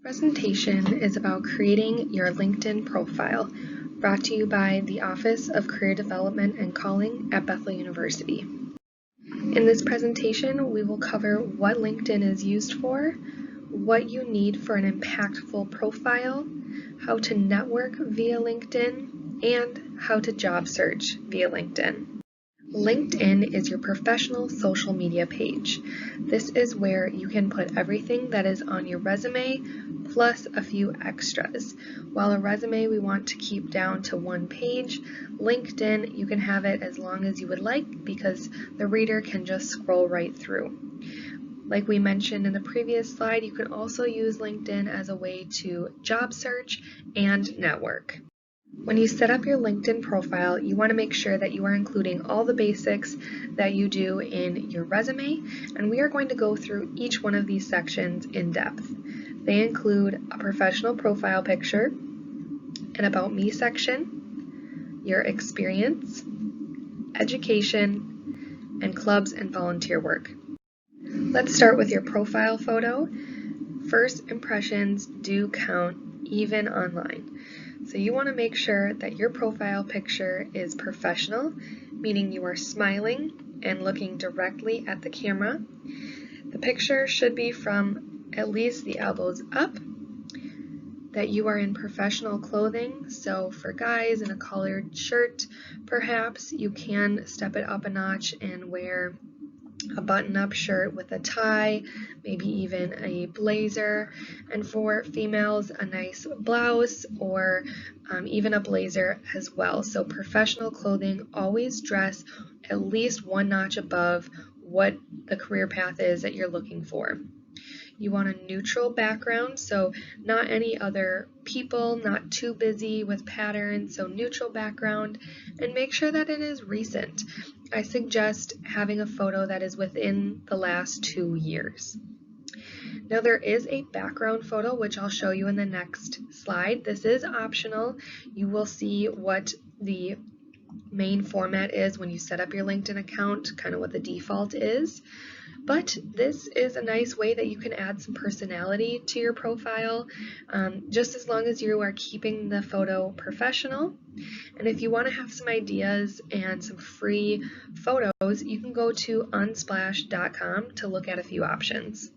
Presentation is about creating your LinkedIn profile, brought to you by the Office of Career Development and Calling at Bethel University. In this presentation, we will cover what LinkedIn is used for, what you need for an impactful profile, how to network via LinkedIn, and how to job search via LinkedIn. LinkedIn is your professional social media page. This is where you can put everything that is on your resume plus a few extras. While a resume we want to keep down to one page, LinkedIn you can have it as long as you would like because the reader can just scroll right through. Like we mentioned in the previous slide, you can also use LinkedIn as a way to job search and network. When you set up your LinkedIn profile, you want to make sure that you are including all the basics that you do in your resume, and we are going to go through each one of these sections in depth. They include a professional profile picture, an About Me section, your experience, education, and clubs and volunteer work. Let's start with your profile photo. First impressions do count, even online. So you want to make sure that your profile picture is professional, meaning you are smiling and looking directly at the camera. The picture should be from at least the elbows up, that you are in professional clothing. So for guys in a collared shirt, perhaps you can step it up a notch and wear a button-up shirt with a tie, maybe even a blazer, and for females a nice blouse or even a blazer as well. So professional clothing, always dress at least one notch above what the career path is that you're looking for. You want a neutral background, so not any other people, not too busy with patterns, so neutral background, and make sure that it is recent. I suggest having a photo that is within the last 2 years. Now there is a background photo, which I'll show you in the next slide. This is optional. You will see what the main format is when you set up your LinkedIn account, kind of what the default is. But this is a nice way that you can add some personality to your profile, just as long as you are keeping the photo professional. And if you want to have some ideas and some free photos, you can go to unsplash.com to look at a few options.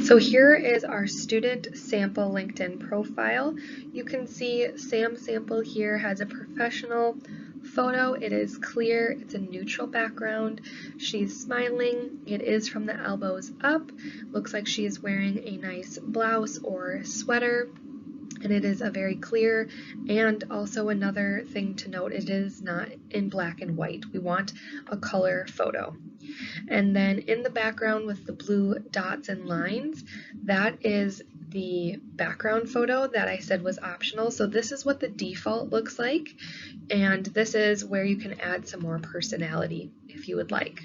So here is our student sample LinkedIn profile. You can see Sam Sample here has a professional photo. It is clear, it's a neutral background. She's smiling, it is from the elbows up. Looks like she is wearing a nice blouse or sweater, and it is a very clear, and also another thing to note, it is not in black and white. We want a color photo. And then in the background with the blue dots and lines, that is the background photo that I said was optional. So this is what the default looks like, and this is where you can add some more personality if you would like.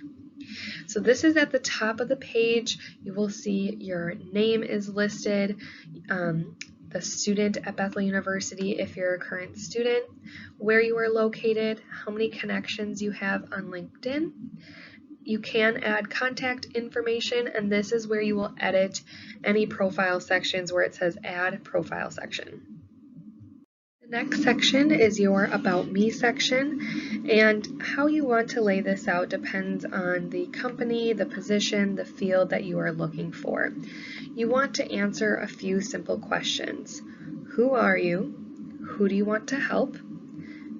So this is at the top of the page. You will see your name is listed, the student at Bethel University if you're a current student, where you are located, how many connections you have on LinkedIn. You can add contact information, and this is where you will edit any profile sections where it says add profile section. The next section is your About Me section, and how you want to lay this out depends on the company, the position, the field that you are looking for. You want to answer a few simple questions. Who are you? Who do you want to help?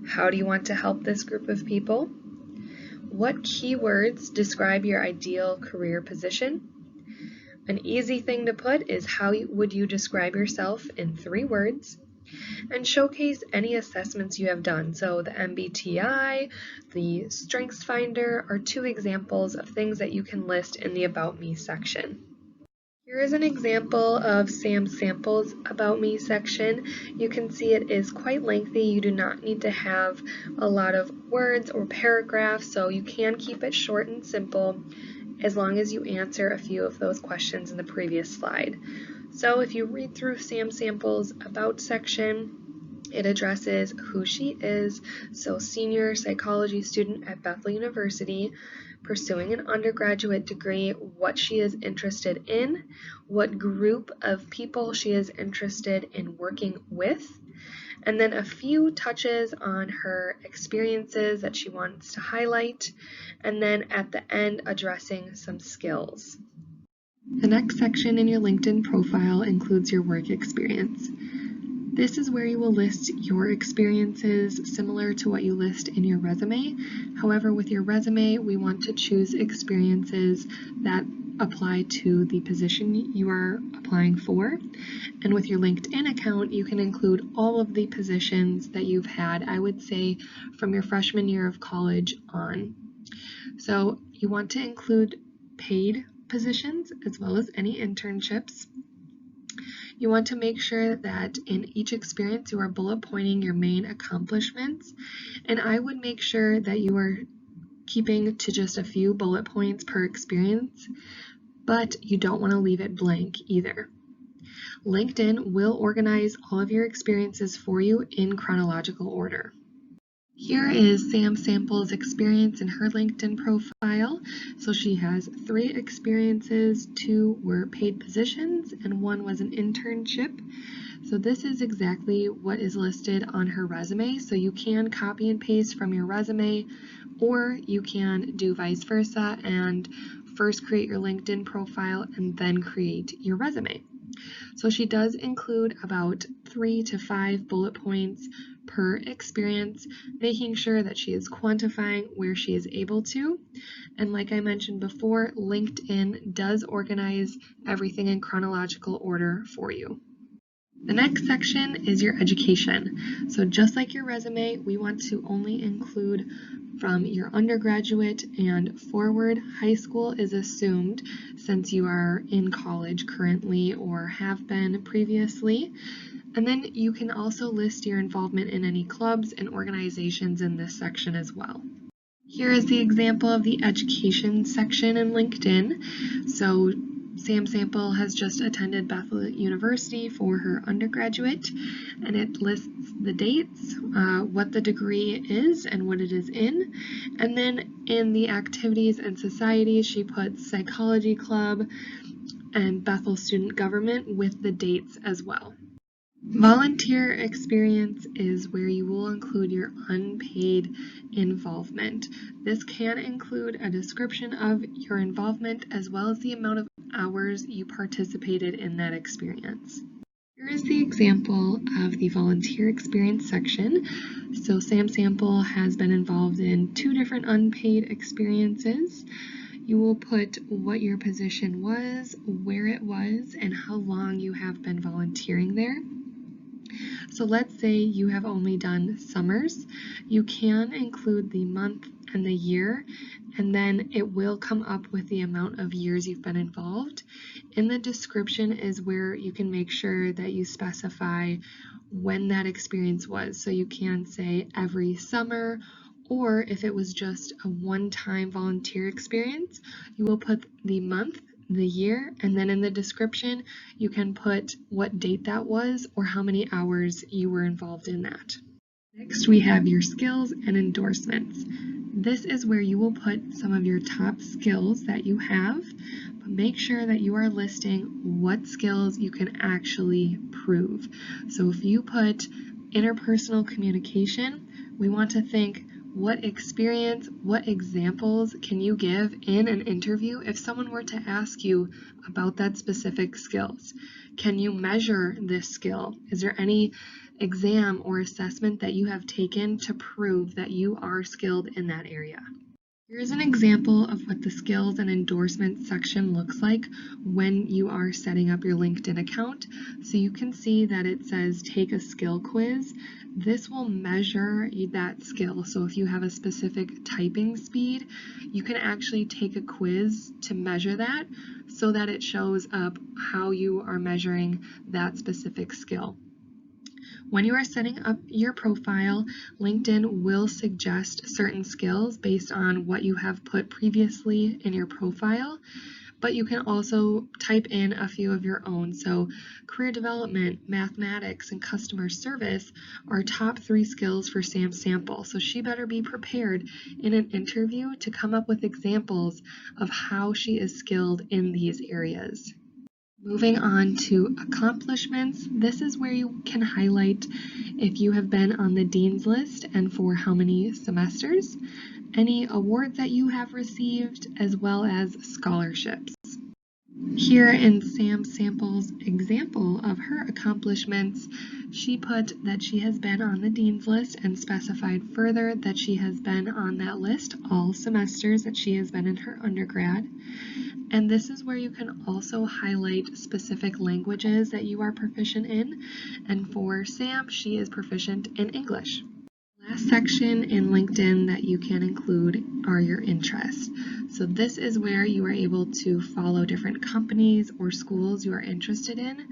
How do you want to help this group of people? What keywords describe your ideal career position? An easy thing to put is how would you describe yourself in 3 words? And showcase any assessments you have done. So the MBTI, the Strengths Finder are 2 examples of things that you can list in the About Me section. Here is an example of Sam Sample's About Me section. You can see it is quite lengthy. You do not need to have a lot of words or paragraphs, so you can keep it short and simple as long as you answer a few of those questions in the previous slide. So if you read through Sam Sample's About section, it addresses who she is, so senior psychology student at Bethel University, pursuing an undergraduate degree, what she is interested in, what group of people she is interested in working with, and then a few touches on her experiences that she wants to highlight, and then at the end addressing some skills. The next section in your LinkedIn profile includes your work experience. This is where you will list your experiences similar to what you list in your resume. However, with your resume, we want to choose experiences that apply to the position you are applying for. And with your LinkedIn account, you can include all of the positions that you've had, I would say, from your freshman year of college on. So you want to include paid positions as well as any internships. You want to make sure that in each experience you are bullet pointing your main accomplishments, and I would make sure that you are keeping to just a few bullet points per experience, but you don't want to leave it blank either. LinkedIn will organize all of your experiences for you in chronological order. Here is Sam Sample's experience in her LinkedIn profile. So she has 3 experiences, 2 were paid positions, and 1 was an internship. So this is exactly what is listed on her resume. So you can copy and paste from your resume, or you can do vice versa and first create your LinkedIn profile and then create your resume. So she does include about 3 to 5 bullet points per experience, making sure that she is quantifying where she is able to. And like I mentioned before, LinkedIn does organize everything in chronological order for you. The next section is your education. So just like your resume, we want to only include from your undergraduate and forward. High school is assumed since you are in college currently or have been previously. And then you can also list your involvement in any clubs and organizations in this section as well. Here is the example of the education section in LinkedIn. So Sam Sample has just attended Bethel University for her undergraduate, and it lists the dates, what the degree is and what it is in, and then in the activities and societies she puts psychology club and Bethel student government with the dates as well. Volunteer experience is where you will include your unpaid involvement. This can include a description of your involvement as well as the amount of hours you participated in that experience. Here is the example of the volunteer experience section. So Sam Sample has been involved in 2 different unpaid experiences. You will put what your position was, where it was, and how long you have been volunteering there. So let's say you have only done summers. You can include the month and the year, and then it will come up with the amount of years you've been involved. In the description is where you can make sure that you specify when that experience was. So you can say every summer, or if it was just a one-time volunteer experience, you will put the month, the year, and then in the description you can put what date that was or how many hours you were involved in that. Next we have your skills and endorsements. This is where you will put some of your top skills that you have, but make sure that you are listing what skills you can actually prove. So if you put interpersonal communication, we want to think, what experience, what examples can you give in an interview if someone were to ask you about that specific skills? Can you measure this skill? Is there any exam or assessment that you have taken to prove that you are skilled in that area? Here's an example of what the skills and endorsements section looks like when you are setting up your LinkedIn account. So you can see that it says take a skill quiz. This will measure that skill. So if you have a specific typing speed, you can actually take a quiz to measure that so that it shows up how you are measuring that specific skill. When you are setting up your profile, LinkedIn will suggest certain skills based on what you have put previously in your profile, but you can also type in a few of your own. So career development, mathematics, and customer service are top 3 skills for Sam's sample. So she better be prepared in an interview to come up with examples of how she is skilled in these areas. Moving on to accomplishments, this is where you can highlight if you have been on the Dean's List and for how many semesters, any awards that you have received, as well as scholarships. Here in Sam's sample's example of her accomplishments, she put that she has been on the Dean's List and specified further that she has been on that list all semesters that she has been in her undergrad. And this is where you can also highlight specific languages that you are proficient in. And for Sam, she is proficient in English. Last section in LinkedIn that you can include are your interests. So this is where you are able to follow different companies or schools you are interested in.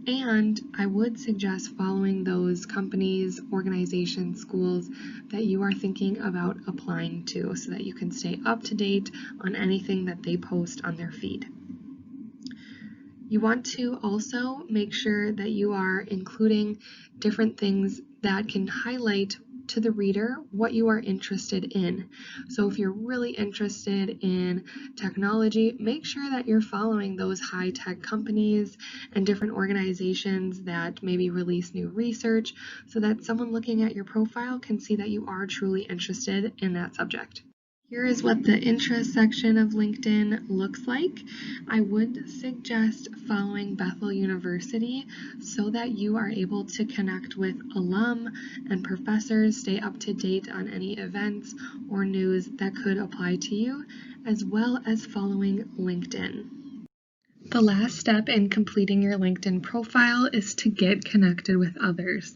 And I would suggest following those companies, organizations, schools that you are thinking about applying to so that you can stay up to date on anything that they post on their feed. You want to also make sure that you are including different things that can highlight to the reader what you are interested in. So if you're really interested in technology, make sure that you're following those high-tech companies and different organizations that maybe release new research so that someone looking at your profile can see that you are truly interested in that subject. Here is what the interest section of LinkedIn looks like. I would suggest following Bethel University so that you are able to connect with alum and professors, stay up to date on any events or news that could apply to you, as well as following LinkedIn. The last step in completing your LinkedIn profile is to get connected with others.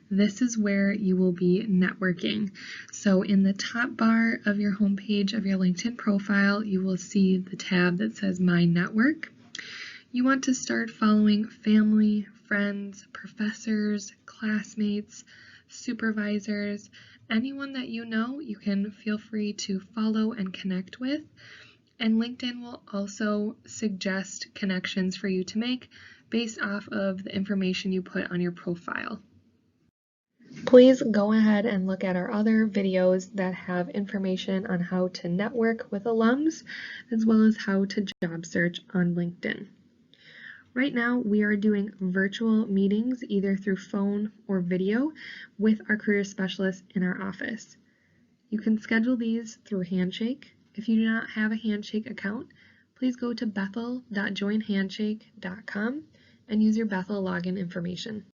This is where you will be networking. So in the top bar of your homepage of your LinkedIn profile, you will see the tab that says My Network. You want to start following family, friends, professors, classmates, supervisors, anyone that you know you can feel free to follow and connect with. And LinkedIn will also suggest connections for you to make based off of the information you put on your profile. Please go ahead and look at our other videos that have information on how to network with alums, as well as how to job search on LinkedIn. Right now, we are doing virtual meetings either through phone or video with our career specialists in our office. You can schedule these through Handshake. If you do not have a Handshake account, please go to bethel.joinhandshake.com and use your Bethel login information.